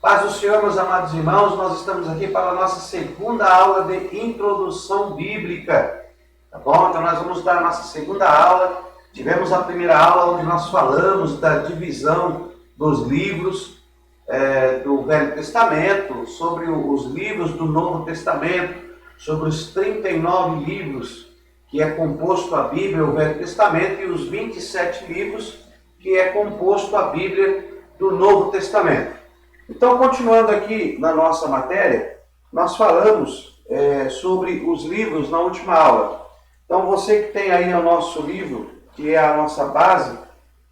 Paz do Senhor, meus amados irmãos, nós estamos aqui para a nossa segunda aula de introdução bíblica, tá bom? Então nós vamos dar a nossa segunda aula. Tivemos a primeira aula onde nós falamos da divisão dos livros do Velho Testamento, sobre os livros do Novo Testamento, sobre os 39 livros que é composto a Bíblia, o Velho Testamento, e os 27 livros que é composto a Bíblia do Novo Testamento. Então, continuando aqui na nossa matéria, nós falamos sobre os livros na última aula. Então, você que tem aí o nosso livro, que é a nossa base,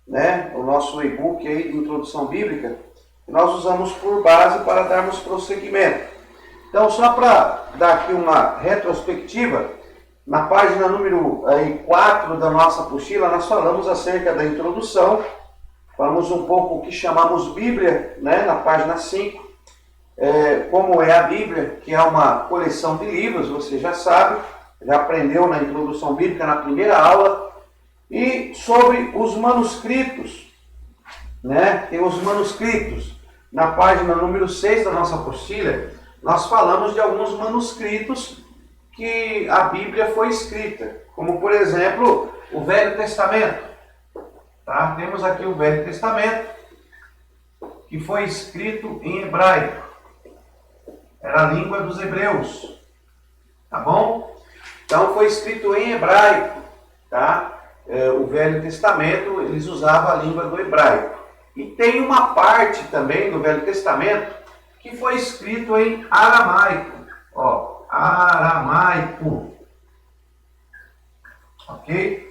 né, o nosso e-book aí de introdução bíblica, nós usamos por base para darmos prosseguimento. Então, só para dar aqui uma retrospectiva, na página número 4 da nossa apostila, nós falamos acerca da introdução. Falamos um pouco o que chamamos Bíblia, né, na página 5, como é a Bíblia, que é uma coleção de livros, você já sabe, já aprendeu na introdução bíblica na primeira aula, e sobre os manuscritos, né, tem os manuscritos. Na página número 6 da nossa apostila, nós falamos de alguns manuscritos que a Bíblia foi escrita, como por exemplo, o Velho Testamento. Tá? Temos aqui o Velho Testamento, que foi escrito em hebraico. Era a língua dos hebreus. Tá bom? Então foi escrito em hebraico. Tá? O Velho Testamento, eles usavam a língua do hebraico. E tem uma parte também do Velho Testamento que foi escrito em aramaico. Ó, aramaico. Ok?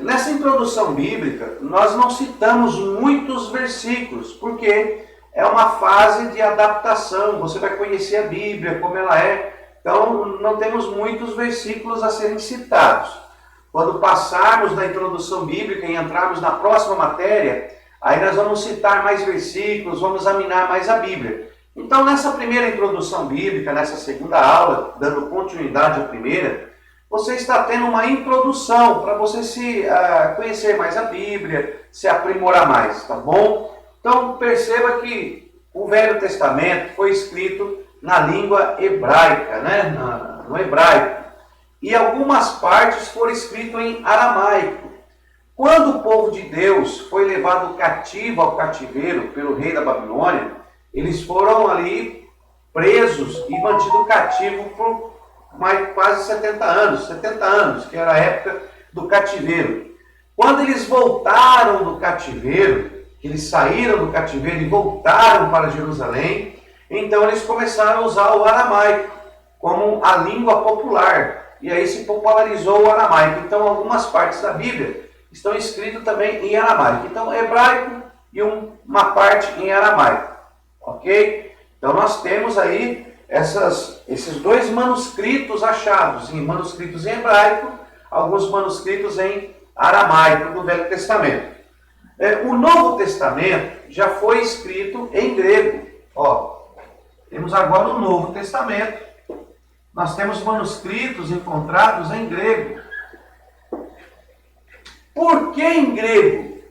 Nessa introdução bíblica, nós não citamos muitos versículos, porque é uma fase de adaptação, você vai conhecer a Bíblia, como ela é, então não temos muitos versículos a serem citados. Quando passarmos da introdução bíblica e entrarmos na próxima matéria, aí nós vamos citar mais versículos, vamos examinar mais a Bíblia. Então, nessa primeira introdução bíblica, nessa segunda aula, dando continuidade à primeira, você está tendo uma introdução para você se conhecer mais a Bíblia, se aprimorar mais, tá bom? Então perceba que o Velho Testamento foi escrito na língua hebraica, né? No hebraico. E algumas partes foram escritas em aramaico. Quando o povo de Deus foi levado cativo ao cativeiro pelo rei da Babilônia, eles foram ali presos e mantidos cativos por quase 70 anos, que era a época do cativeiro. Quando eles voltaram do cativeiro, eles saíram do cativeiro e voltaram para Jerusalém, então eles começaram a usar o aramaico como a língua popular, e aí se popularizou o aramaico. Então algumas partes da Bíblia estão escritas também em aramaico. Então hebraico e uma parte em aramaico, ok? Então nós temos aí esses dois manuscritos achados, manuscritos em hebraico, alguns manuscritos em aramaico do Velho Testamento. O Novo Testamento já foi escrito em grego. Ó, temos agora o Novo Testamento. Nós temos manuscritos encontrados em grego. Por que em grego?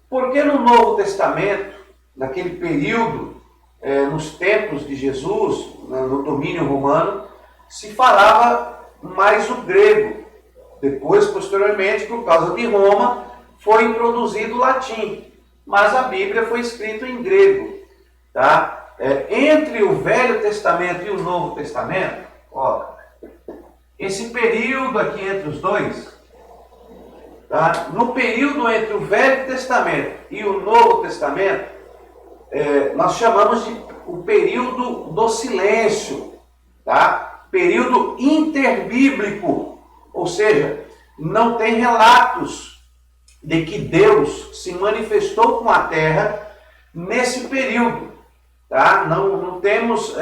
Porque no Novo Testamento, naquele período, nos tempos de Jesus, no domínio romano, se falava mais o grego. Depois, posteriormente, por causa de Roma, foi introduzido o latim. Mas a Bíblia foi escrita em grego. Tá? Entre o Velho Testamento e o Novo Testamento, ó, esse período aqui entre os dois, tá? No período entre o Velho Testamento e o Novo Testamento, nós chamamos de o período do silêncio, tá? Período interbíblico, ou seja, não tem relatos de que Deus se manifestou com a terra nesse período, tá? Não temos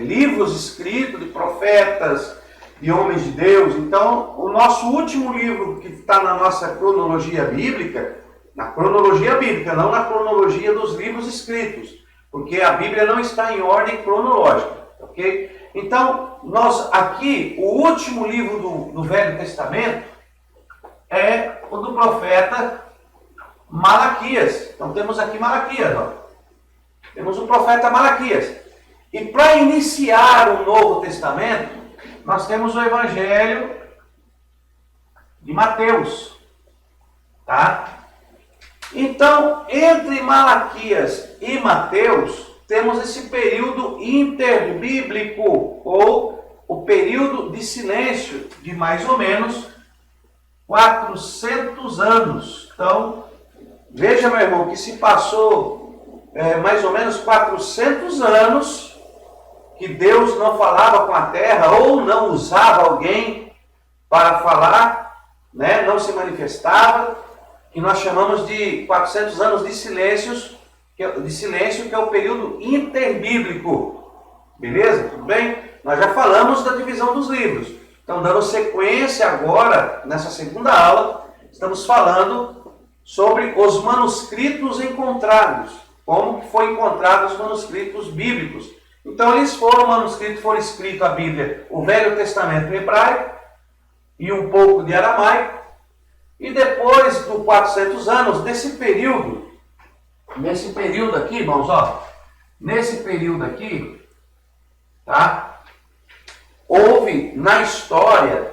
livros escritos de profetas, de homens de Deus. Então, o nosso último livro que está na nossa cronologia bíblica, na cronologia bíblica, não na cronologia dos livros escritos, porque a Bíblia não está em ordem cronológica, ok? Então, nós aqui, o último livro do Velho Testamento é o do profeta Malaquias. Então temos aqui Malaquias, ó. temos o profeta Malaquias. E para iniciar o Novo Testamento, nós temos o Evangelho de Mateus. Tá? Então, entre Malaquias e Mateus, temos esse período interbíblico, ou o período de silêncio, de mais ou menos 400 anos. Então, veja, meu irmão, que se passou mais ou menos 400 anos que Deus não falava com a terra, ou não usava alguém para falar, né? Não se manifestava, que nós chamamos de 400 anos de silêncio, que é o período interbíblico. Beleza? Tudo bem? Nós já falamos da divisão dos livros. Então, dando sequência agora, nessa segunda aula, estamos falando sobre os manuscritos encontrados. Como foi encontrados os manuscritos bíblicos. Então, eles foram escritos a Bíblia, o Velho Testamento em hebraico e um pouco de aramaico. E depois dos 400 anos, nesse período aqui, irmãos, ó, nesse período aqui, tá? Houve na história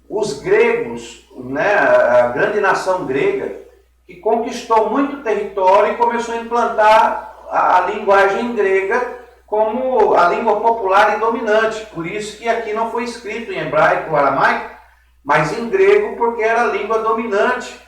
os gregos, né, a grande nação grega, que conquistou muito território e começou a implantar a linguagem grega como a língua popular e dominante. Por isso que aqui não foi escrito em hebraico ou aramaico, mas em grego, porque era a língua dominante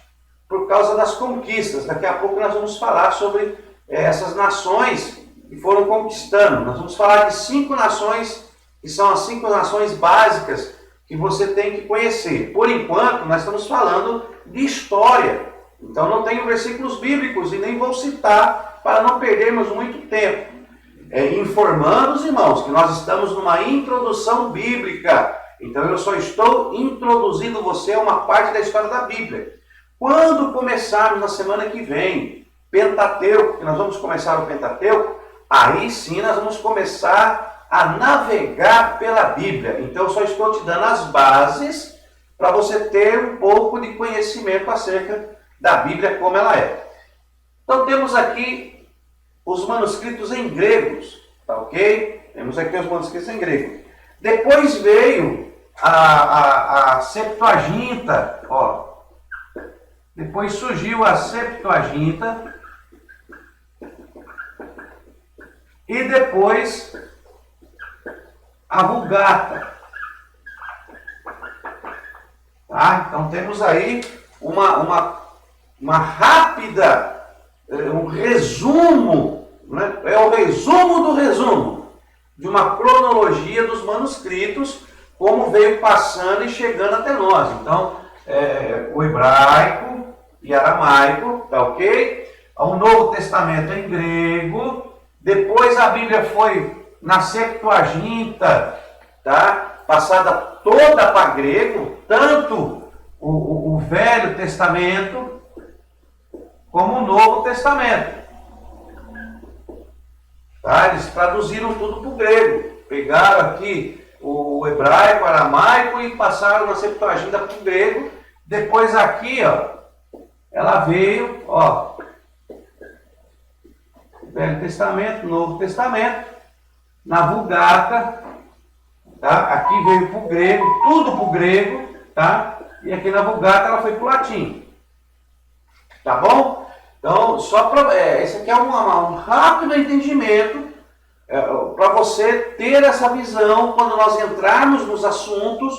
por causa das conquistas. Daqui a pouco nós vamos falar sobre essas nações que foram conquistando. Nós vamos falar de 5 nações, que são as 5 nações básicas que você tem que conhecer. Por enquanto, nós estamos falando de história. Então não tenho versículos bíblicos e nem vou citar para não perdermos muito tempo. Informando os irmãos que nós estamos numa introdução bíblica. Então eu só estou introduzindo você a uma parte da história da Bíblia. Quando começarmos na semana que vem, Pentateuco, que nós vamos começar o Pentateuco, aí sim nós vamos começar a navegar pela Bíblia. Então eu só estou te dando as bases para você ter um pouco de conhecimento acerca da Bíblia como ela é. Então temos aqui os manuscritos em gregos, tá ok? Temos aqui os manuscritos em grego. Depois veio a Septuaginta, ó. Depois surgiu a Septuaginta e depois a Vulgata. Tá? Então temos aí uma rápida, um resumo, né? É o resumo do resumo de uma cronologia dos manuscritos, como veio passando e chegando até nós. Então, o hebraico e aramaico, tá ok? O Novo Testamento em grego, depois a Bíblia foi na Septuaginta, tá? Passada toda para grego, tanto o Velho Testamento como o Novo Testamento. Tá? Eles traduziram tudo para o grego. Pegaram aqui o hebraico, o aramaico e passaram na Septuaginta para o grego. Depois aqui, ó, ela veio, ó, Velho Testamento, Novo Testamento, na Vulgata, tá? Aqui veio para o grego, tudo para o grego, tá? E aqui na Vulgata ela foi para o latim. Tá bom? Então, só para esse aqui é um rápido entendimento para você ter essa visão. Quando nós entrarmos nos assuntos,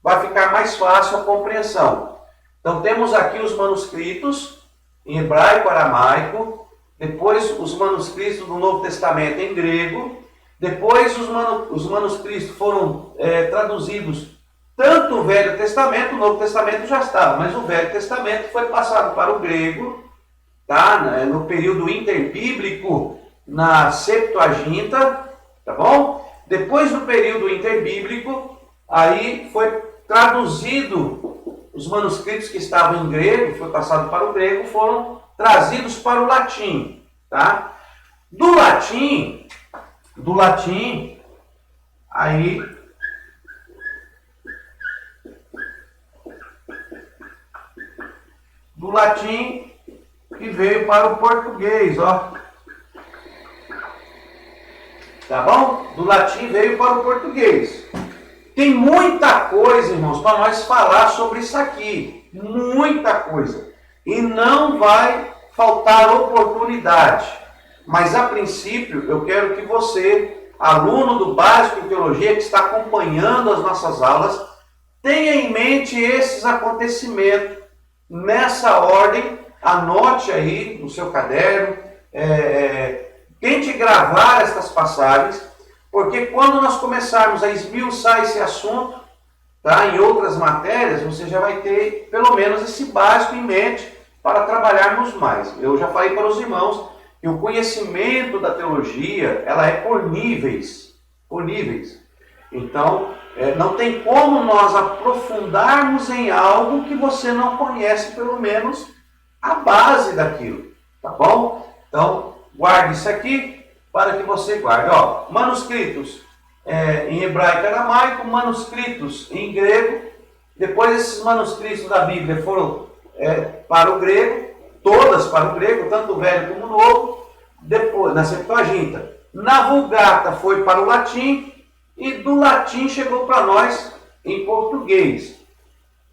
vai ficar mais fácil a compreensão. Então, temos aqui os manuscritos em hebraico, aramaico, depois os manuscritos do Novo Testamento em grego, depois os manuscritos foram traduzidos, tanto o Velho Testamento, o Novo Testamento já estava, mas o Velho Testamento foi passado para o grego, tá? No período interbíblico, na Septuaginta, tá bom? Depois do período interbíblico, aí foi traduzido os manuscritos que estavam em grego, foi passado para o grego, foram trazidos para o latim, tá? Do latim, aí do latim e veio para o português, ó. Tá bom? Do latim veio para o português. Tem muita coisa, irmãos, para nós falar sobre isso aqui. Muita coisa. E não vai faltar oportunidade. Mas, a princípio, eu quero que você, aluno do Básico em Teologia, que está acompanhando as nossas aulas, tenha em mente esses acontecimentos. Nessa ordem, anote aí no seu caderno, tente gravar estas passagens, porque quando nós começarmos a esmiuçar esse assunto, tá, em outras matérias, você já vai ter pelo menos esse básico em mente para trabalharmos mais. Eu já falei para os irmãos que o conhecimento da teologia, ela é por níveis. Por níveis. Então, não tem como nós aprofundarmos em algo que você não conhece, pelo menos, a base daquilo. Tá bom? Então, guarde isso aqui para que você guarde. Ó, manuscritos em hebraico e aramaico, manuscritos em grego. Depois esses manuscritos da Bíblia foram para o grego, todas para o grego, tanto o Velho como o Novo. Depois, na Septuaginta, na Vulgata foi para o latim, e do latim chegou para nós em português.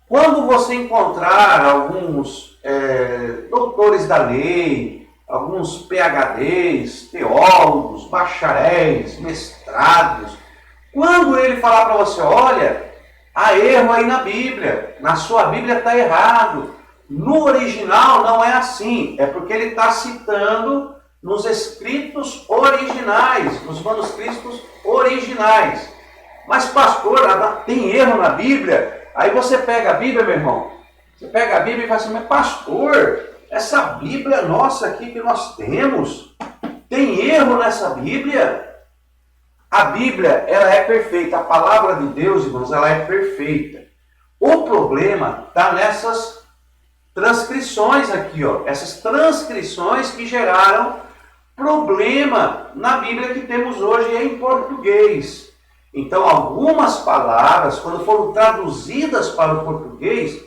Quando você encontrar alguns doutores da lei, alguns PhDs, teólogos, bacharéis, mestrados, quando ele falar para você, olha, há erro aí na Bíblia, na sua Bíblia está errado, no original não é assim, é porque ele está citando nos escritos originais, nos manuscritos originais. Mas, pastor, tem erro na Bíblia? Aí você pega a Bíblia, meu irmão, você pega a Bíblia e fala assim, mas pastor, essa Bíblia nossa aqui que nós temos, tem erro nessa Bíblia? A Bíblia, ela é perfeita, a palavra de Deus, irmãos, ela é perfeita. O problema está nessas transcrições aqui, ó, essas transcrições que geraram problema na Bíblia que temos hoje em português. Então, algumas palavras, quando foram traduzidas para o português,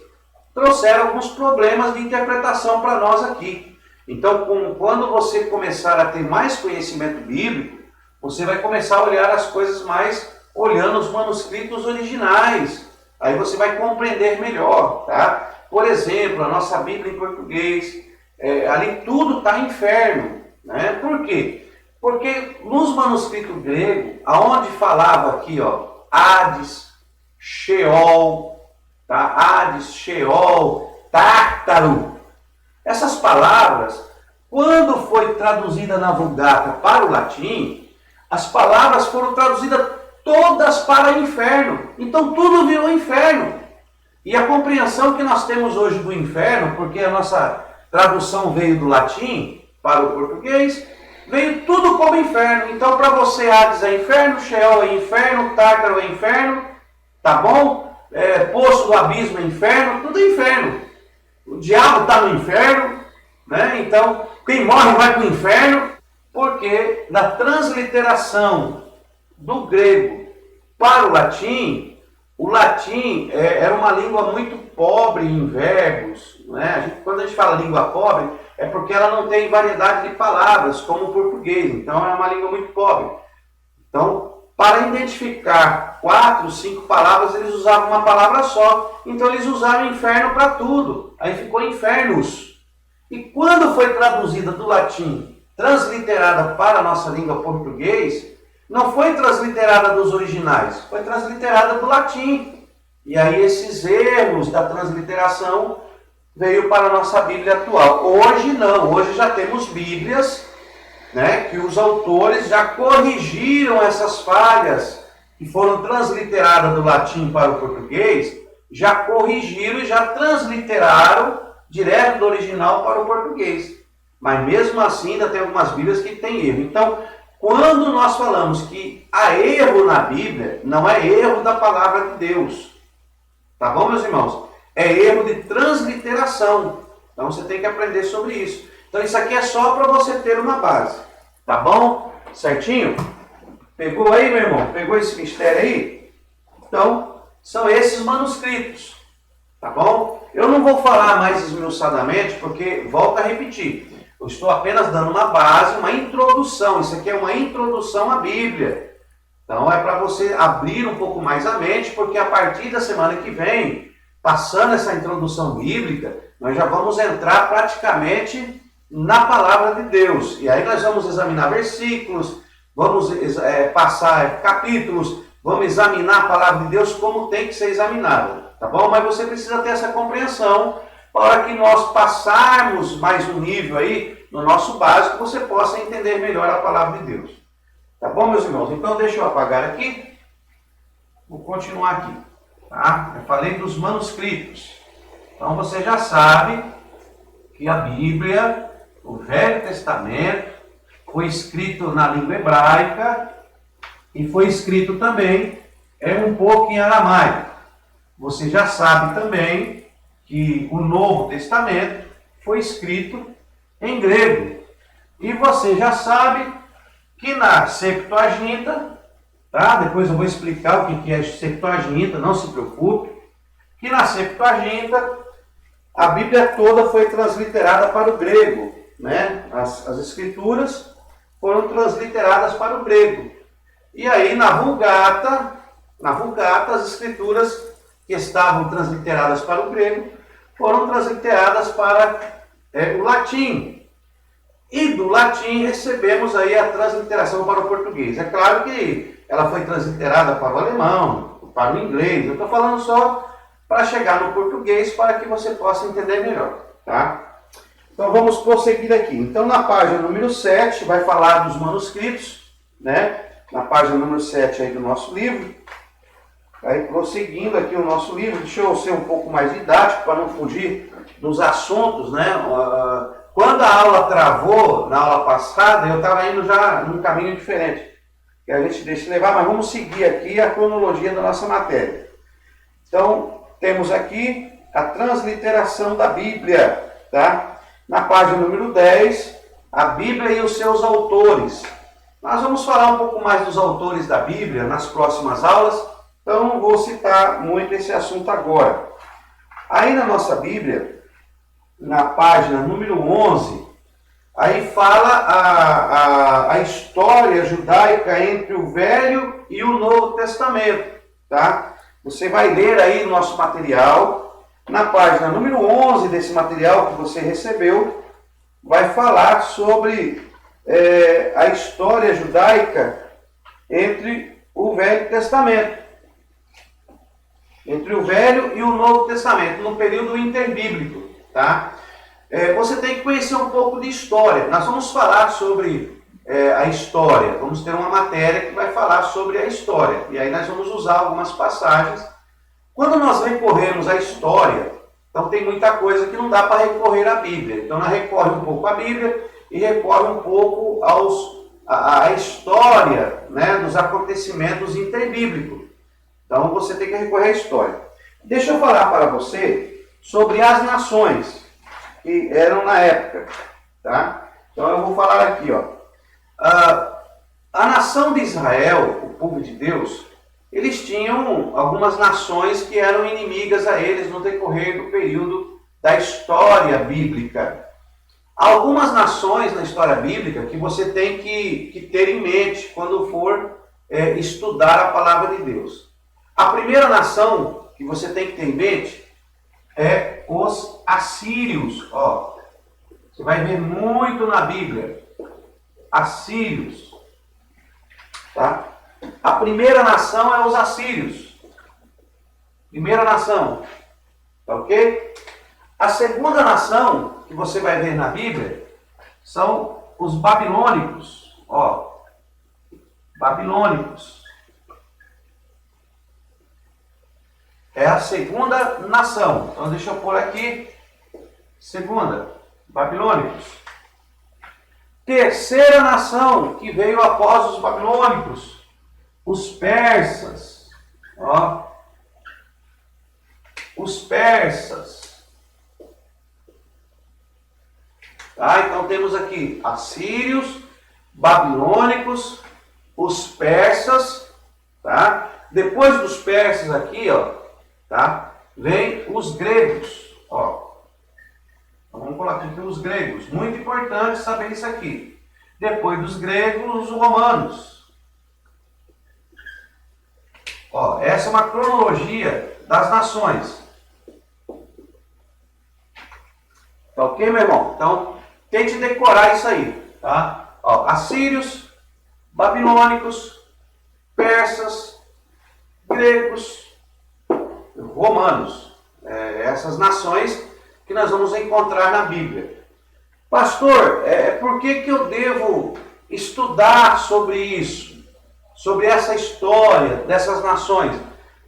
trouxeram alguns problemas de interpretação para nós aqui. Então, quando você começar a ter mais conhecimento bíblico, você vai começar a olhar as coisas mais olhando os manuscritos originais. Aí você vai compreender melhor, tá? Por exemplo, a nossa Bíblia em português, ali tudo está inferno, né? Por quê? Porque nos manuscritos gregos, aonde falava aqui, ó, Hades, Sheol, tá? Hades, Sheol, Tártaro, essas palavras, quando foi traduzida na Vulgata para o latim, as palavras foram traduzidas todas para inferno. Então tudo virou inferno. E a compreensão que nós temos hoje do inferno, porque a nossa tradução veio do latim para o português, veio tudo como inferno. Então, para você, Hades é inferno, Sheol é inferno, Tártaro é inferno, tá bom? Poço do abismo é inferno, tudo é inferno. O diabo está no inferno, né? Então, quem morre vai para o inferno, porque na transliteração do grego para o latim era uma língua muito pobre em verbos, né? Quando a gente fala língua pobre, é porque ela não tem variedade de palavras, como o português. Então, é uma língua muito pobre. Então, para identificar 4, 5 palavras, eles usavam uma palavra só. Então, eles usaram inferno para tudo. Aí ficou infernos. E quando foi traduzida do latim, transliterada para a nossa língua português, não foi transliterada dos originais, foi transliterada do latim. E aí, esses erros da transliteração veio para a nossa Bíblia atual. Hoje não, hoje já temos Bíblias, né, que os autores já corrigiram essas falhas que foram transliteradas do latim para o português, já corrigiram e já transliteraram direto do original para o português. Mas mesmo assim ainda tem algumas Bíblias que têm erro. Então, quando nós falamos que há erro na Bíblia, não é erro da palavra de Deus. Tá bom, meus irmãos? É erro de transliteração. Então você tem que aprender sobre isso. Então isso aqui é só para você ter uma base. Tá bom? Certinho? Pegou aí, meu irmão? Pegou esse mistério aí? Então, são esses manuscritos. Tá bom? Eu não vou falar mais esmiuçadamente, porque, volto a repetir, eu estou apenas dando uma base, uma introdução. Isso aqui é uma introdução à Bíblia. Então é para você abrir um pouco mais a mente, porque a partir da semana que vem, passando essa introdução bíblica, nós já vamos entrar praticamente na palavra de Deus. E aí nós vamos examinar versículos, vamos passar capítulos, vamos examinar a palavra de Deus como tem que ser examinada. Tá bom? Mas você precisa ter essa compreensão para que nós passarmos mais um nível aí no nosso básico, você possa entender melhor a palavra de Deus. Tá bom, meus irmãos? Então deixa eu apagar aqui. Vou continuar aqui. Tá? Eu falei dos manuscritos. Então você já sabe que a Bíblia, o Velho Testamento, foi escrito na língua hebraica e foi escrito também um pouco em aramaico. Você já sabe também que o Novo Testamento foi escrito em grego. E você já sabe que na Septuaginta, tá? Depois eu vou explicar o que é Septuaginta, não se preocupe, que na Septuaginta a Bíblia toda foi transliterada para o grego, né? As escrituras foram transliteradas para o grego. E aí na Vulgata as escrituras que estavam transliteradas para o grego foram transliteradas para o latim. E do latim recebemos aí a transliteração para o português. É claro que ela foi transliterada para o alemão, para o inglês. Eu estou falando só para chegar no português para que você possa entender melhor. Tá? Então vamos prosseguir aqui. Então na página número 7 vai falar dos manuscritos, né? Na página número 7 aí do nosso livro. Aí prosseguindo aqui o nosso livro, deixa eu ser um pouco mais didático para não fugir dos assuntos, né? Quando a aula travou, na aula passada, eu estava indo já num caminho diferente, que a gente deixa levar, mas vamos seguir aqui a cronologia da nossa matéria. Então, temos aqui a transliteração da Bíblia, tá? Na página número 10, a Bíblia e os seus autores. Nós vamos falar um pouco mais dos autores da Bíblia nas próximas aulas, então não vou citar muito esse assunto agora. Aí na nossa Bíblia, na página número 11, aí fala a história judaica entre o Velho e o Novo Testamento, tá? Você vai ler aí no nosso material, na página número 11 desse material que você recebeu, vai falar sobre a história judaica entre o Velho Testamento. Entre o Velho e o Novo Testamento, no período interbíblico. Tá? Você tem que conhecer um pouco de história. Nós vamos falar sobre a história. Vamos ter uma matéria que vai falar sobre a história. E aí nós vamos usar algumas passagens. Quando nós recorremos à história, então tem muita coisa que não dá para recorrer à Bíblia. Então nós recorre um pouco à Bíblia e recorre um pouco à história, né, dos acontecimentos interbíblicos. Então você tem que recorrer à história. Deixa eu falar para você sobre as nações que eram na época. Tá? Então eu vou falar aqui. Ó. A nação de Israel, o povo de Deus, eles tinham algumas nações que eram inimigas a eles no decorrer do período da história bíblica. Algumas nações na história bíblica que você tem que ter em mente quando for estudar a palavra de Deus. A primeira nação que você tem que ter em mente é os assírios. Ó, você vai ver muito na Bíblia. Assírios. Tá? A primeira nação é os assírios. Primeira nação. Tá ok? A segunda nação que você vai ver na Bíblia são os babilônicos. Ó, babilônicos. É a segunda nação. Então deixa eu pôr aqui. Segunda, babilônicos. Terceira nação que veio após os babilônicos, os persas. Ó. Os persas. Tá? Então temos aqui assírios, babilônicos, os persas. Tá? Depois dos persas aqui, ó. Tá? Vem os gregos. Ó, então vamos colocar aqui os gregos. Muito importante saber isso aqui. Depois dos gregos, os romanos. Ó, essa é uma cronologia das nações. Tá ok, meu irmão? Então, tente decorar isso aí, tá? Ó, assírios, babilônicos, persas, gregos, romanos. Essas nações que nós vamos encontrar na Bíblia. Pastor, por que eu devo estudar sobre isso? Sobre essa história dessas nações?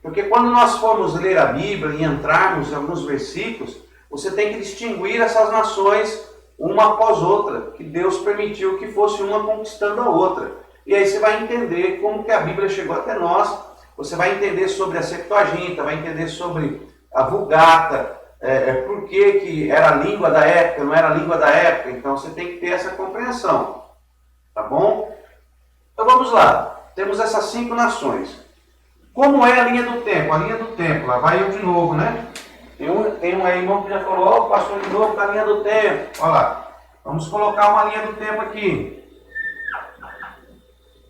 Porque quando nós formos ler a Bíblia e entrarmos em alguns versículos, você tem que distinguir essas nações uma após outra, que Deus permitiu que fosse uma conquistando a outra. E aí você vai entender como que a Bíblia chegou até nós, você vai entender sobre a Septuaginta, vai entender sobre a Vulgata, por que era a língua da época, não era a língua da época. Então você tem que ter essa compreensão, tá bom? Então vamos lá, temos essas 5 nações. Como é a linha do tempo? A linha do tempo, lá vai eu de novo, né? Tem um aí, irmão, que já falou, ó, pastor de novo com a linha do tempo. Olha lá, vamos colocar uma linha do tempo aqui.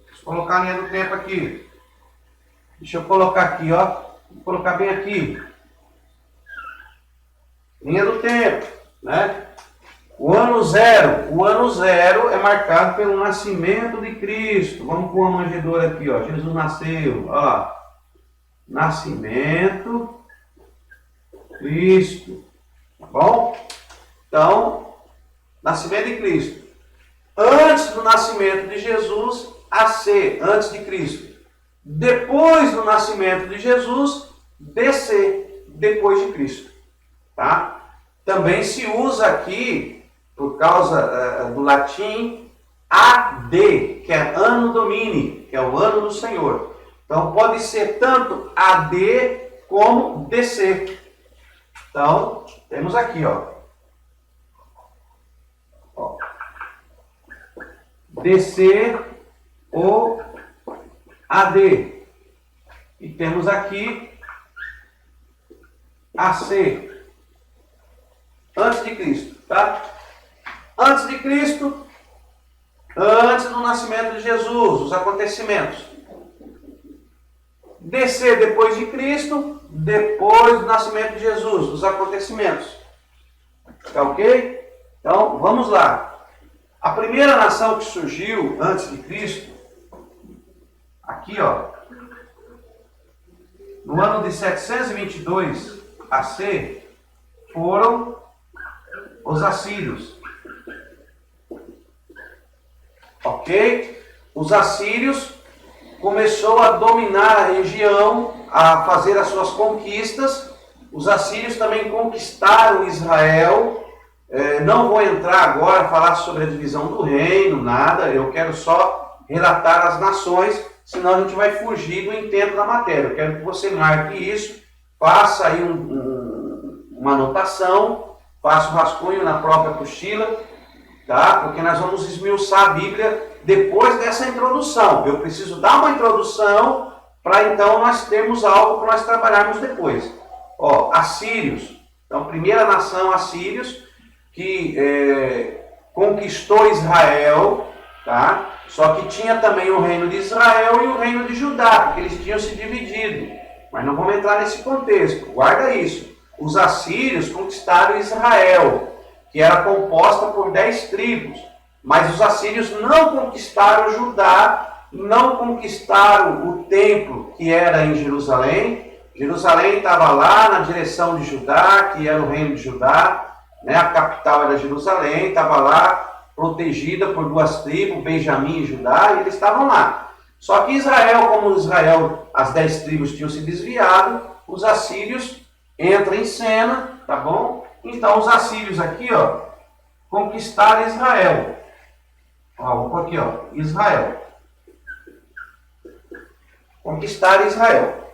Vamos colocar a linha do tempo aqui. Deixa eu colocar aqui, ó. Vou colocar bem aqui. Linha do tempo, né? O ano zero é marcado pelo nascimento de Cristo. Vamos pôr uma manjedoura aqui, ó. Jesus nasceu, ó. Nascimento Cristo, tá bom? Então, nascimento de Cristo. Antes do nascimento de Jesus, AC, antes de Cristo. Depois do nascimento de Jesus, DC, depois de Cristo. Tá? Também se usa aqui, por causa do latim, AD, que é Anno Domini, que é o ano do Senhor. Então pode ser tanto AD como DC. Então, temos aqui, ó. DC ou AD. E temos aqui AC. Antes de Cristo, tá? Antes de Cristo, antes do nascimento de Jesus, os acontecimentos. DC depois de Cristo, depois do nascimento de Jesus, os acontecimentos. Tá ok? Então, vamos lá. A primeira nação que surgiu antes de Cristo, aqui ó, no ano de 722 AC, foram os assírios. Ok? Os assírios começou a dominar a região, a fazer as suas conquistas. Os assírios também conquistaram Israel. Não vou entrar agora a falar sobre a divisão do reino, nada. Eu quero só relatar as nações, senão a gente vai fugir do intento da matéria. Eu quero que você marque isso, faça aí uma anotação, faça um rascunho na própria apostila, tá? Porque nós vamos esmiuçar a Bíblia depois dessa introdução. Eu preciso dar uma introdução para então nós termos algo para nós trabalharmos depois. Ó, assírios. Então, primeira nação, assírios, que conquistou Israel, tá? Só que tinha também o reino de Israel e o reino de Judá, porque eles tinham se dividido. Mas não vamos entrar nesse contexto, guarda isso. Os assírios conquistaram Israel, que era composta por 10 tribos. Mas os assírios não conquistaram Judá, não conquistaram o templo que era em Jerusalém. Jerusalém estava lá na direção de Judá, que era o reino de Judá, né? A capital era Jerusalém, estava lá protegida por 2 tribos, Benjamim e Judá, e eles estavam lá. Só que Israel, como Israel, as 10 tribos tinham se desviado, os assírios entram em cena, tá bom? Então os assírios aqui, ó, conquistaram Israel. Ó, vou pôr aqui, ó, Israel. Conquistaram Israel.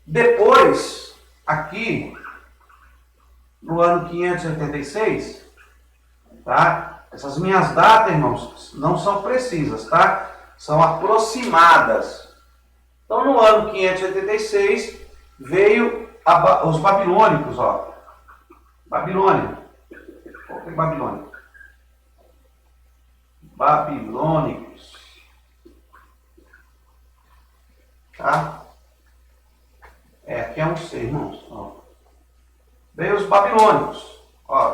Depois, aqui, no ano 586, tá? Essas minhas datas, irmãos, não são precisas, tá? São aproximadas. Então, no ano 586, veio os babilônicos, ó. Babilônia. Qual que é Babilônia? Babilônicos. Tá? Aqui é um C, irmãos. Ó. Veio os babilônicos. Ó.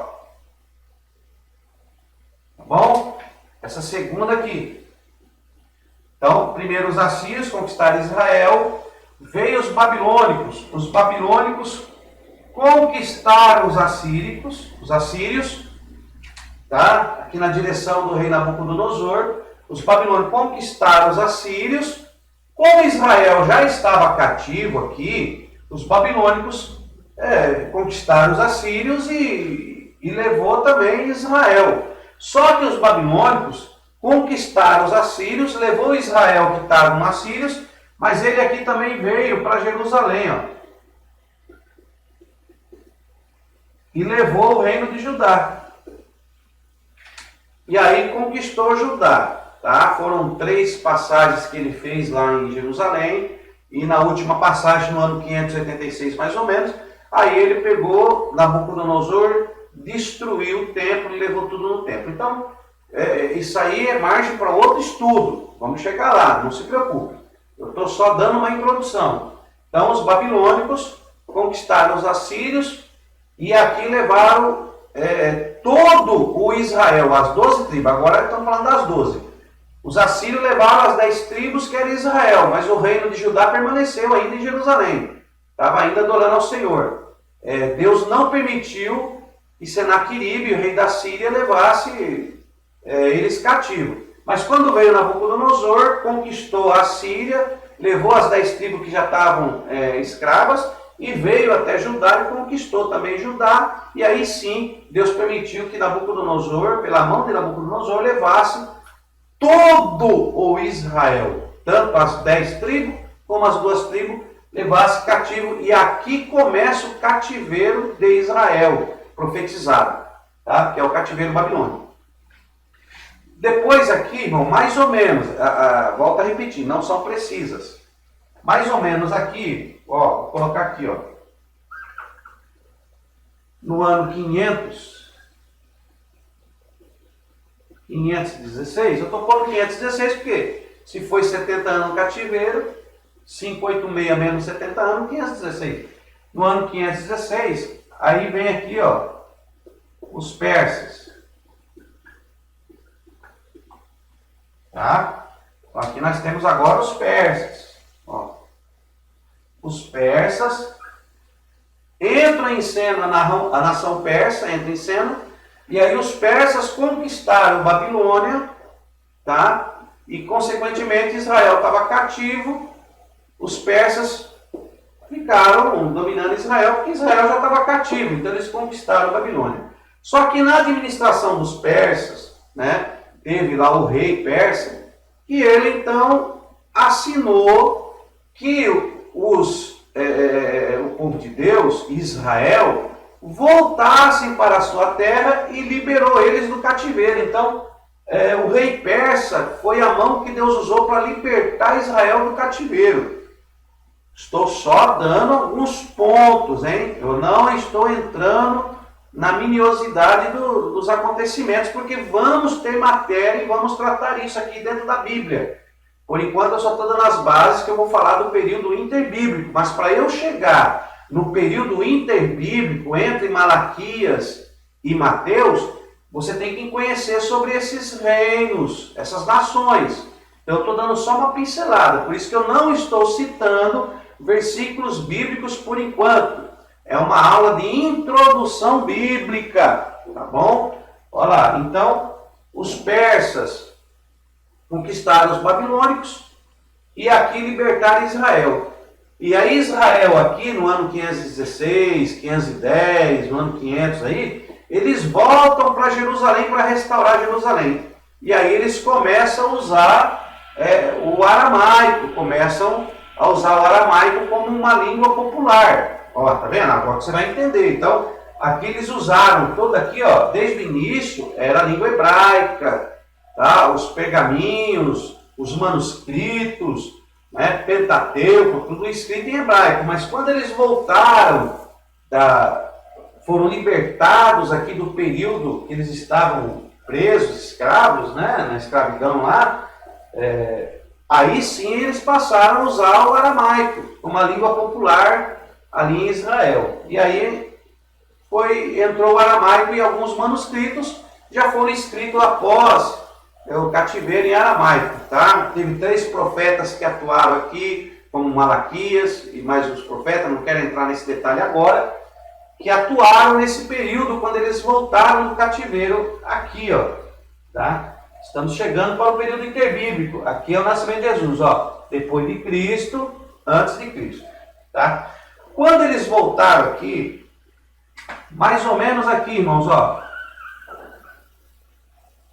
Tá bom? Essa segunda aqui. Então, primeiro os assírios conquistaram Israel. Veio os babilônicos. Os babilônicos conquistaram os assírios, tá? Aqui na direção do rei Nabucodonosor. Os babilônicos conquistaram os assírios. Como Israel já estava cativo aqui, os babilônicos conquistaram os assírios e levou também Israel. Só que os babilônicos conquistaram os assírios, levou Israel que estava com assírios, mas ele aqui também veio para Jerusalém, ó, e levou o reino de Judá. E aí conquistou Judá. Tá? Foram 3 passagens que ele fez lá em Jerusalém, e na última passagem, no ano 586 mais ou menos, aí ele pegou Nabucodonosor, destruiu o templo e levou tudo no templo. Então, isso aí é margem para outro estudo, vamos chegar lá, não se preocupe. Eu estou só dando uma introdução. Então, os babilônicos conquistaram os assírios e aqui levaram todo o Israel, as 12 tribos, agora estamos falando das 12. Os assírios levaram as 10 tribos, que era Israel, mas o reino de Judá permaneceu ainda em Jerusalém. Estava ainda adorando ao Senhor. Deus não permitiu que Senaqueribe, o rei da Síria, levasse eles cativos. Mas quando veio Nabucodonosor, conquistou a Síria, levou as 10 tribos que já estavam escravas, e veio até Judá e conquistou também Judá. E aí sim, Deus permitiu que Nabucodonosor, pela mão de Nabucodonosor, levasse todo o Israel, tanto as 10 tribos como as 2 tribos, levasse cativo. E aqui começa o cativeiro de Israel, profetizado, tá? Que é o cativeiro babilônico. Depois aqui, irmão, mais ou menos, volto a repetir, não são precisas. Mais ou menos aqui, ó, vou colocar aqui, ó, no ano 516, eu estou pondo 516 porque se foi 70 anos no cativeiro, 586 menos 70 anos, 516. No ano 516, aí vem aqui, ó, os persas. Tá? Então aqui nós temos agora os persas. Ó. Os persas entram em cena, a nação persa entra em cena. E aí os persas conquistaram Babilônia, tá? E consequentemente Israel estava cativo, os persas ficaram dominando Israel, porque Israel já estava cativo, então eles conquistaram Babilônia. Só que na administração dos persas, né, teve lá o rei persa, que ele então assinou que o povo de Deus, Israel, voltassem para a sua terra e liberou eles do cativeiro. Então, o rei persa foi a mão que Deus usou para libertar Israel do cativeiro. Estou só dando alguns pontos, hein? Eu não estou entrando na miniosidade dos acontecimentos, porque vamos ter matéria e vamos tratar isso aqui dentro da Bíblia. Por enquanto eu só estou dando as bases que eu vou falar do período interbíblico, mas para eu chegar no período interbíblico, entre Malaquias e Mateus, você tem que conhecer sobre esses reinos, essas nações. Eu estou dando só uma pincelada, por isso que eu não estou citando versículos bíblicos por enquanto. É uma aula de introdução bíblica, tá bom? Olha lá, então, os persas conquistaram os babilônicos e aqui libertaram Israel. E aí Israel aqui no ano 516, 510, no ano 500 aí, eles voltam para Jerusalém para restaurar Jerusalém. E aí eles começam a usar o aramaico, começam a usar o aramaico como uma língua popular. Ó, tá vendo? Agora você vai entender. Então, aqui eles usaram todo aqui, ó, desde o início era a língua hebraica, tá? Os pergaminhos, os manuscritos, né, Pentateuco, tudo escrito em hebraico. Mas quando eles voltaram, foram libertados aqui do período que eles estavam presos, escravos, né, na escravidão lá, aí sim eles passaram a usar o aramaico, uma língua popular ali em Israel. E aí entrou o aramaico e alguns manuscritos já foram escritos após o cativeiro em aramaico. Tá? Teve 3 profetas que atuaram aqui, como Malaquias e mais os profetas, não quero entrar nesse detalhe agora, que atuaram nesse período quando eles voltaram do cativeiro aqui, ó. Tá? Estamos chegando para o período interbíblico. Aqui é o nascimento de Jesus, ó. Depois de Cristo, antes de Cristo. Tá? Quando eles voltaram aqui, mais ou menos aqui, irmãos, ó.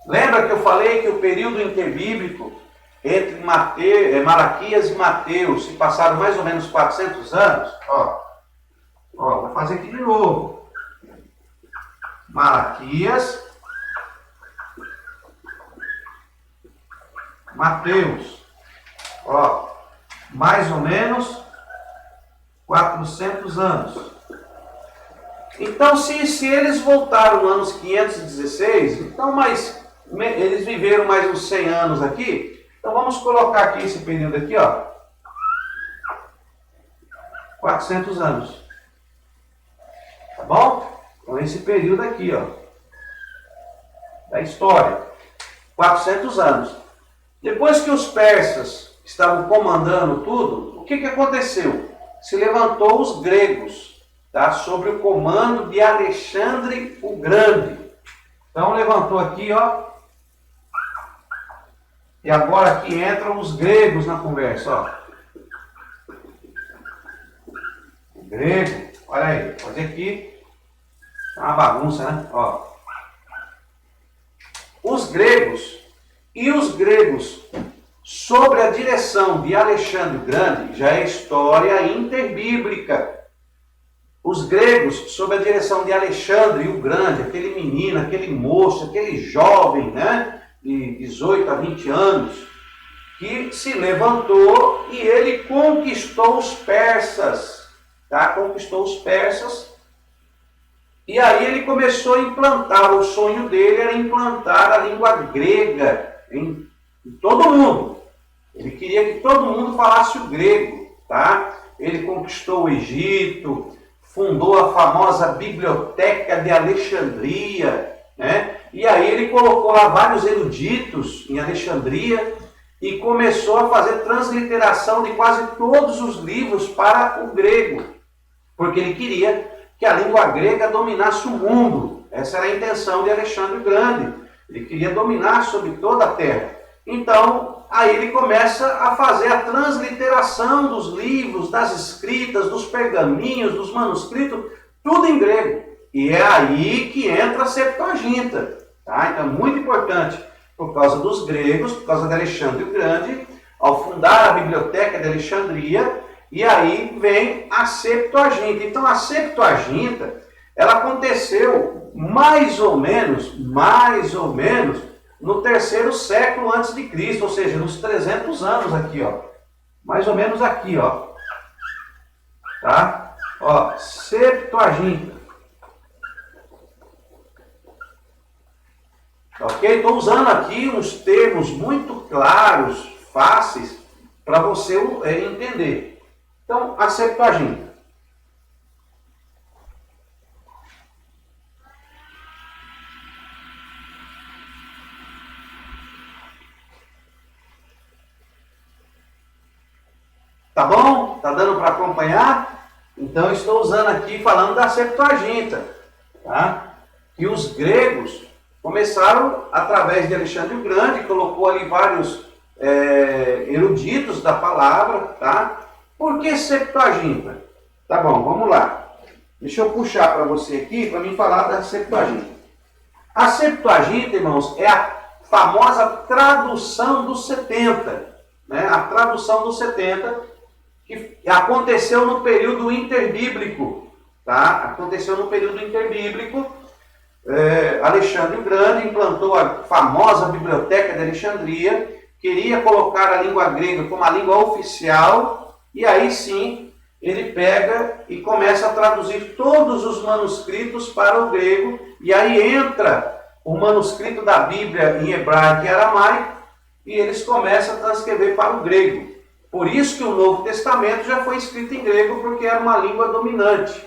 Lembra que eu falei que o período interbíblico entre Malaquias e Mateus se passaram mais ou menos 400 anos? Ó, vou fazer aqui de novo. Malaquias, Mateus, ó, mais ou menos 400 anos. Então, se eles voltaram nos anos 516, então eles viveram mais uns 100 anos aqui. Então vamos colocar aqui esse período aqui, ó, 400 anos. Tá bom? Então esse período aqui, ó, da história, 400 anos. Depois que os persas estavam comandando tudo, o que aconteceu? Se levantou os gregos, tá? Sobre o comando de Alexandre o Grande. Então levantou aqui, ó. E agora aqui entram os gregos na conversa, ó. O grego, olha aí, vou fazer aqui. É uma bagunça, né? Ó. Os gregos sobre a direção de Alexandre o Grande, já é história interbíblica. Os gregos, sob a direção de Alexandre o Grande, aquele menino, aquele moço, aquele jovem, né, de 18 a 20 anos, que se levantou e ele conquistou os persas, tá? Conquistou os persas, e aí ele começou a implantar, o sonho dele era implantar a língua grega em todo mundo. Ele queria que todo mundo falasse o grego, tá? Ele conquistou o Egito, fundou a famosa Biblioteca de Alexandria, né? E aí ele colocou lá vários eruditos em Alexandria e começou a fazer transliteração de quase todos os livros para o grego, porque ele queria que a língua grega dominasse o mundo. Essa era a intenção de Alexandre o Grande. Ele queria dominar sobre toda a terra. Então, aí ele começa a fazer a transliteração dos livros, das escritas, dos pergaminhos, dos manuscritos, tudo em grego. E é aí que entra a Septuaginta. Tá? Então é muito importante, por causa dos gregos, por causa de Alexandre o Grande, ao fundar a Biblioteca de Alexandria, e aí vem a Septuaginta. Então a Septuaginta, ela aconteceu mais ou menos, no 3º século antes de Cristo, ou seja, nos 300 anos aqui, ó. Mais ou menos aqui, ó. Tá? Ó, Septuaginta. Ok? Estou usando aqui uns termos muito claros, fáceis, para você entender. Então, a Septuaginta. Tá bom? Tá dando para acompanhar? Então, estou usando aqui, falando da Septuaginta. Tá? E os gregos começaram, através de Alexandre o Grande, colocou ali vários eruditos da palavra, tá? Por que Septuaginta? Tá bom, vamos lá. Deixa eu puxar para você aqui, para mim falar da Septuaginta. A Septuaginta, irmãos, é a famosa tradução dos 70. Né? A tradução dos 70, que aconteceu no período interbíblico. Tá? Aconteceu no período interbíblico. Alexandre o Grande implantou a famosa Biblioteca de Alexandria, queria colocar a língua grega como a língua oficial, e aí sim ele pega e começa a traduzir todos os manuscritos para o grego, e aí entra o manuscrito da Bíblia em hebraico e aramaico, e eles começam a transcrever para o grego. Por isso que o Novo Testamento já foi escrito em grego, porque era uma língua dominante.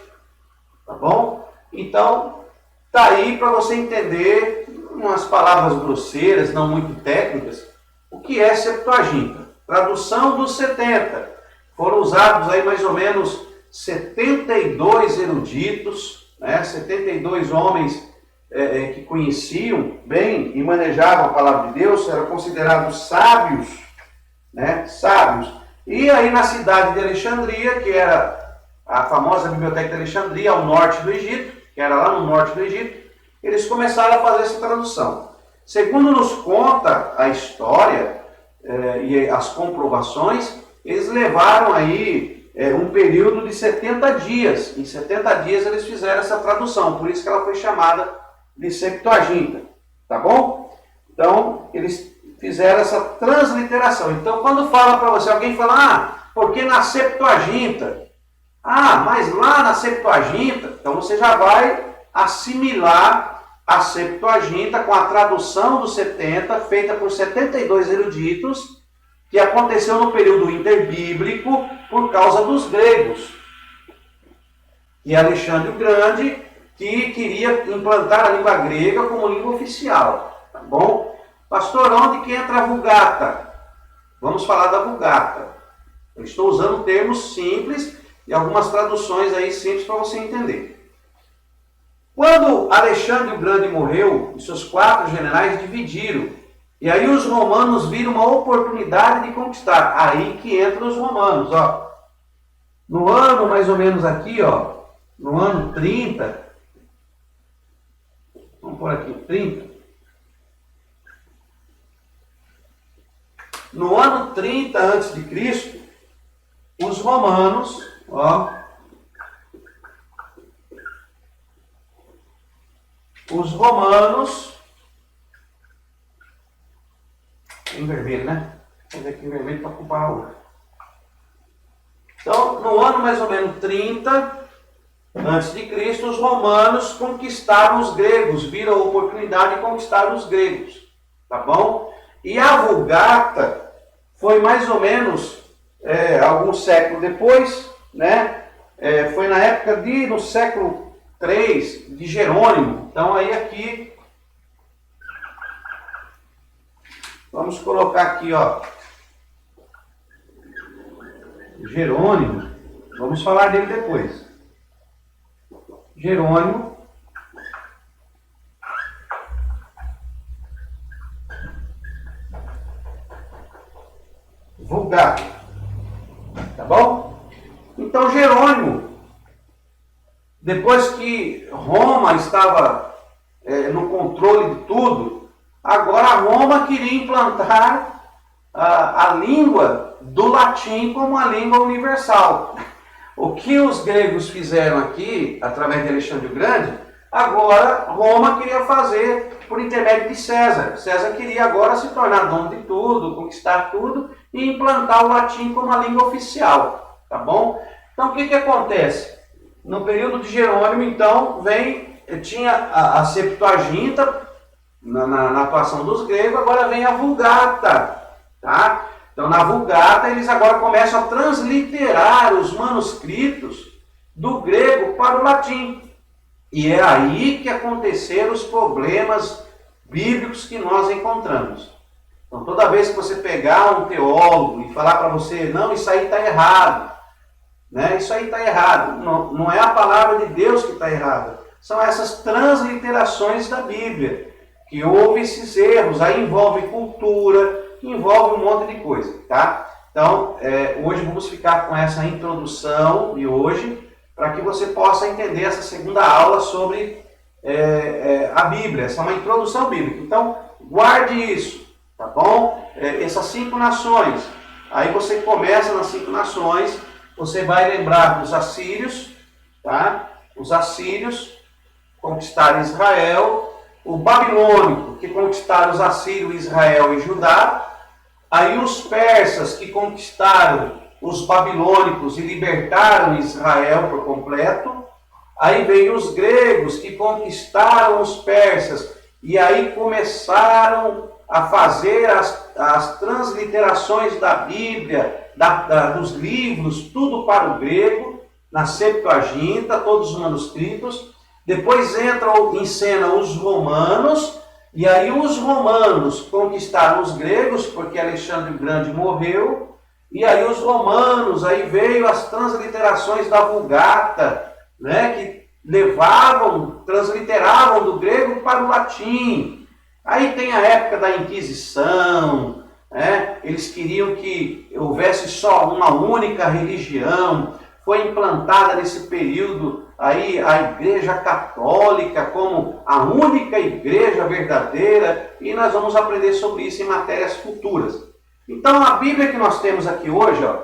Tá bom? Então, tá aí para você entender, umas palavras grosseiras, não muito técnicas, o que é Septuaginta. Tradução dos 70. Foram usados aí mais ou menos 72 eruditos, né? 72 homens que conheciam bem e manejavam a palavra de Deus, eram considerados sábios, né? Sábios. E aí na cidade de Alexandria, que era a famosa Biblioteca de Alexandria, ao norte do Egito, que era lá no norte do Egito, eles começaram a fazer essa tradução. Segundo nos conta a história e as comprovações, eles levaram aí um período de 70 dias. Em 70 dias eles fizeram essa tradução, por isso que ela foi chamada de Septuaginta. Tá bom? Então, eles fizeram essa transliteração. Então, quando fala para você, alguém fala, porque na Septuaginta? Mas lá na Septuaginta, então você já vai assimilar a Septuaginta com a tradução dos 70, feita por 72 eruditos, que aconteceu no período interbíblico por causa dos gregos. E Alexandre o Grande, que queria implantar a língua grega como língua oficial. Tá bom? Pastor, onde que entra a Vulgata? Vamos falar da Vulgata. Eu estou usando termos simples e algumas traduções aí simples para você entender. Quando Alexandre o Grande morreu, os seus 4 generais dividiram. E aí os romanos viram uma oportunidade de conquistar. Aí que entram os romanos. Ó. No ano, mais ou menos aqui, ó, no ano 30, vamos por aqui, 30. No ano 30 a.C., os romanos, em vermelho, né? Vou ver aqui em vermelho para comparar o outro. Então, no ano mais ou menos 30 a.C., os romanos conquistaram os gregos, viram a oportunidade de conquistar os gregos. Tá bom? E a Vulgata foi mais ou menos alguns séculos depois, né? Foi na época no século III de Jerônimo. Então aí aqui, vamos colocar aqui, ó, Jerônimo, vamos falar dele depois. Jerônimo, Vulgata, tá bom? Então Jerônimo, depois que Roma estava no controle de tudo, agora Roma queria implantar a língua do latim como a língua universal. O que os gregos fizeram aqui, através de Alexandre o Grande, agora Roma queria fazer por intermédio de César. César queria agora se tornar dono de tudo, conquistar tudo e implantar o latim como a língua oficial. Tá bom? Então o que acontece? No período de Jerônimo, então, tinha a Septuaginta na atuação dos gregos, agora vem a Vulgata. Tá? Então, na Vulgata, eles agora começam a transliterar os manuscritos do grego para o latim. E é aí que aconteceram os problemas bíblicos que nós encontramos. Então, toda vez que você pegar um teólogo e falar para você, não, isso aí está errado, né? Isso aí está errado. Não é a palavra de Deus que está errada. São essas transliterações da Bíblia, que houve esses erros. Aí envolve cultura, envolve um monte de coisa, tá? Então, hoje vamos ficar com essa introdução de hoje, para que você possa entender essa segunda aula sobre a Bíblia. Essa é uma introdução bíblica. Então, guarde isso, tá bom? Essas 5 nações. Aí você começa nas 5 nações, você vai lembrar dos assírios, tá? Os assírios conquistaram Israel, o babilônico, que conquistaram os assírios, Israel e Judá, Aí os persas que conquistaram os babilônicos e libertaram Israel por completo. Aí vem os gregos que conquistaram os persas e aí começaram a fazer as transliterações da Bíblia, dos livros, tudo para o grego, na Septuaginta, todos os manuscritos. Depois entram em cena os romanos, e aí os romanos conquistaram os gregos, porque Alexandre o Grande morreu, e aí os romanos, aí veio as transliterações da Vulgata, né, que transliteravam do grego para o latim. Aí tem a época da Inquisição, né? Eles queriam que houvesse só uma única religião. Foi implantada nesse período aí a Igreja Católica como a única igreja verdadeira, e nós vamos aprender sobre isso em matérias futuras. Então a Bíblia que nós temos aqui hoje, ó,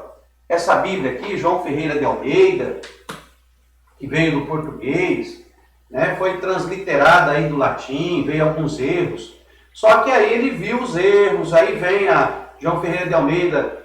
essa Bíblia aqui, João Ferreira de Almeida, que veio do português, né, foi transliterada aí do latim, veio alguns erros. Só que aí ele viu os erros, aí vem a João Ferreira de Almeida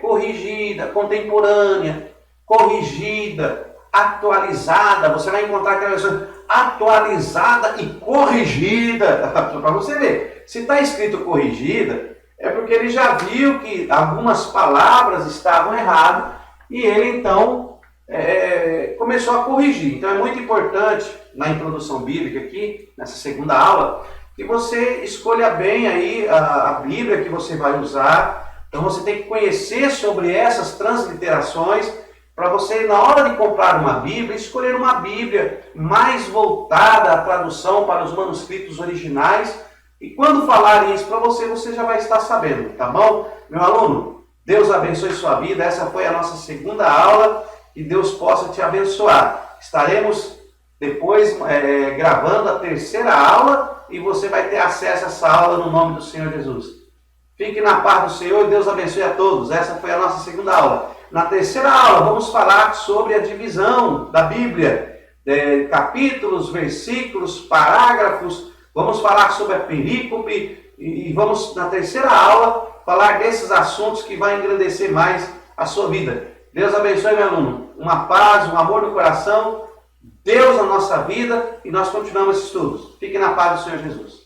corrigida, contemporânea, corrigida, atualizada. Você vai encontrar aquela versão atualizada e corrigida. Para você ver, se está escrito corrigida, é porque ele já viu que algumas palavras estavam erradas e ele então começou a corrigir. Então é muito importante na introdução bíblica aqui, nessa segunda aula, que você escolha bem aí a Bíblia que você vai usar. Então você tem que conhecer sobre essas transliterações para você, na hora de comprar uma Bíblia, escolher uma Bíblia mais voltada à tradução para os manuscritos originais. E quando falarem isso para você, você já vai estar sabendo, tá bom? Meu aluno, Deus abençoe sua vida. Essa foi a nossa segunda aula. Que Deus possa te abençoar. Estaremos depois gravando a terceira aula e você vai ter acesso a essa aula no nome do Senhor Jesus. Fique na paz do Senhor e Deus abençoe a todos. Essa foi a nossa segunda aula. Na terceira aula vamos falar sobre a divisão da Bíblia. Capítulos, versículos, parágrafos. Vamos falar sobre a perícope e vamos, na terceira aula, falar desses assuntos que vai engrandecer mais a sua vida. Deus abençoe, meu aluno. Uma paz, um amor no coração, Deus na nossa vida, e nós continuamos esses estudos. Fique na paz do Senhor Jesus.